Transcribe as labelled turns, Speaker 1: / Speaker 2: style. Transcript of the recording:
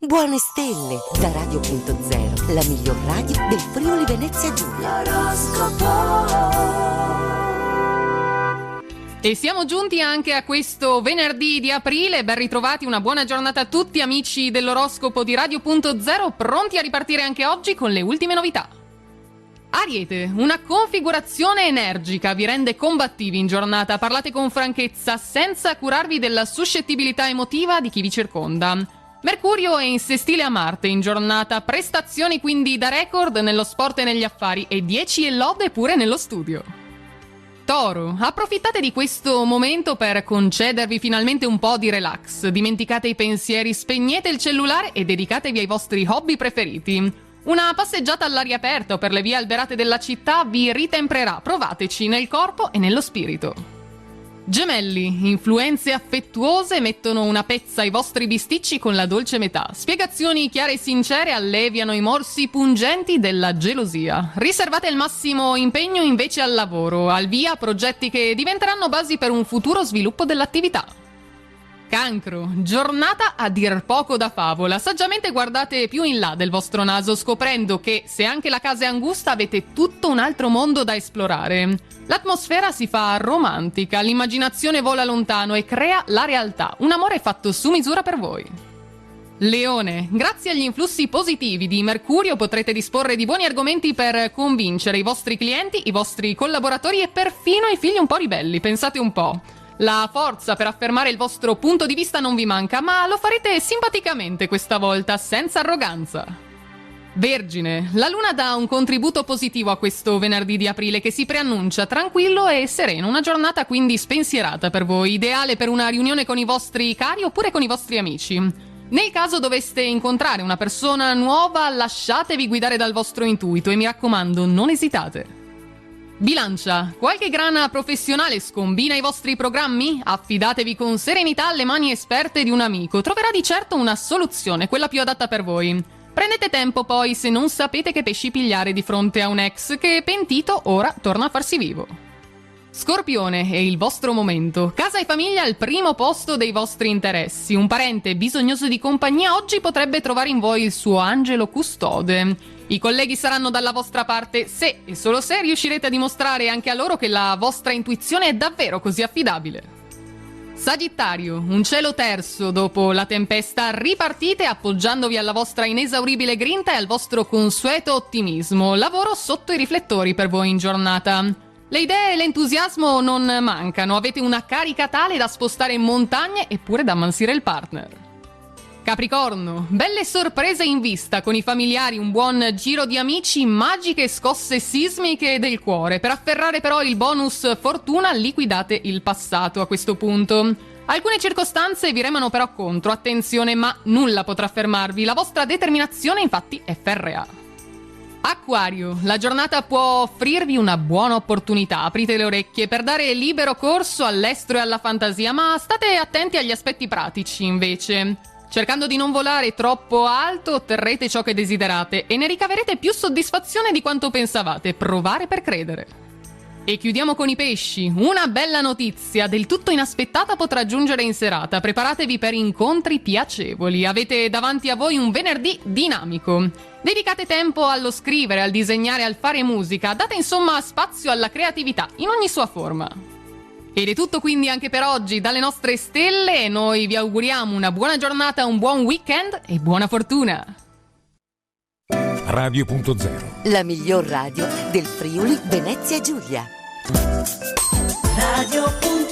Speaker 1: Buone stelle da Radio.0, la miglior radio del Friuli Venezia Giulia.
Speaker 2: E siamo giunti anche a questo venerdì di aprile. Ben ritrovati, una buona giornata a tutti amici dell'oroscopo di Radio.0, pronti a ripartire anche oggi con le ultime novità. Ariete, una configurazione energica vi rende combattivi in giornata, parlate con franchezza senza curarvi della suscettibilità emotiva di chi vi circonda. Mercurio è in sestile a Marte in giornata, prestazioni quindi da record nello sport e negli affari e 10 e lode pure nello studio. Toro, approfittate di questo momento per concedervi finalmente un po' di relax, dimenticate i pensieri, spegnete il cellulare e dedicatevi ai vostri hobby preferiti. Una passeggiata all'aria aperta o per le vie alberate della città vi ritemprerà, provateci nel corpo e nello spirito. Gemelli, influenze affettuose mettono una pezza ai vostri bisticci con la dolce metà. Spiegazioni chiare e sincere alleviano i morsi pungenti della gelosia. Riservate il massimo impegno invece al lavoro, al via progetti che diventeranno basi per un futuro sviluppo dell'attività. Cancro, giornata a dir poco da favola. Saggiamente guardate più in là del vostro naso, scoprendo che se anche la casa è angusta avete tutto un altro mondo da esplorare. L'atmosfera si fa romantica, l'immaginazione vola lontano e crea la realtà, un amore fatto su misura per voi. Leone, grazie agli influssi positivi di Mercurio potrete disporre di buoni argomenti per convincere i vostri clienti, i vostri collaboratori e perfino i figli un po' ribelli, pensate un po'. La forza per affermare il vostro punto di vista non vi manca, ma lo farete simpaticamente questa volta, senza arroganza. Vergine, la luna dà un contributo positivo a questo venerdì di aprile che si preannuncia tranquillo e sereno, una giornata quindi spensierata per voi, ideale per una riunione con i vostri cari oppure con i vostri amici. Nel caso doveste incontrare una persona nuova, lasciatevi guidare dal vostro intuito e mi raccomando, non esitate. Bilancia, qualche grana professionale scombina i vostri programmi? Affidatevi con serenità alle mani esperte di un amico, troverà di certo una soluzione, quella più adatta per voi. Prendete tempo poi se non sapete che pesci pigliare di fronte a un ex che, pentito, ora torna a farsi vivo. Scorpione, è il vostro momento. Casa e famiglia al primo posto dei vostri interessi. Un parente bisognoso di compagnia oggi potrebbe trovare in voi il suo angelo custode. I colleghi saranno dalla vostra parte se e solo se riuscirete a dimostrare anche a loro che la vostra intuizione è davvero così affidabile. Sagittario, un cielo terso dopo la tempesta, ripartite appoggiandovi alla vostra inesauribile grinta e al vostro consueto ottimismo. Lavoro sotto i riflettori per voi in giornata. Le idee e l'entusiasmo non mancano, avete una carica tale da spostare montagne eppure da ammansire il partner. Capricorno, belle sorprese in vista con i familiari, un buon giro di amici, magiche scosse sismiche del cuore. Per afferrare però il bonus fortuna liquidate il passato a questo punto. Alcune circostanze vi remano però contro, attenzione, ma nulla potrà fermarvi, la vostra determinazione infatti è ferrea. Acquario, la giornata può offrirvi una buona opportunità, aprite le orecchie per dare libero corso all'estro e alla fantasia, ma state attenti agli aspetti pratici invece. Cercando di non volare troppo alto otterrete ciò che desiderate e ne ricaverete più soddisfazione di quanto pensavate, provare per credere. E chiudiamo con i pesci, una bella notizia del tutto inaspettata potrà giungere in serata, preparatevi per incontri piacevoli, avete davanti a voi un venerdì dinamico. Dedicate tempo allo scrivere, al disegnare, al fare musica, date insomma spazio alla creatività in ogni sua forma. Ed è tutto quindi anche per oggi dalle nostre stelle e noi vi auguriamo una buona giornata, un buon weekend e buona fortuna.
Speaker 3: Radio.0,
Speaker 1: la miglior radio del Friuli Venezia Giulia.
Speaker 4: Radio.0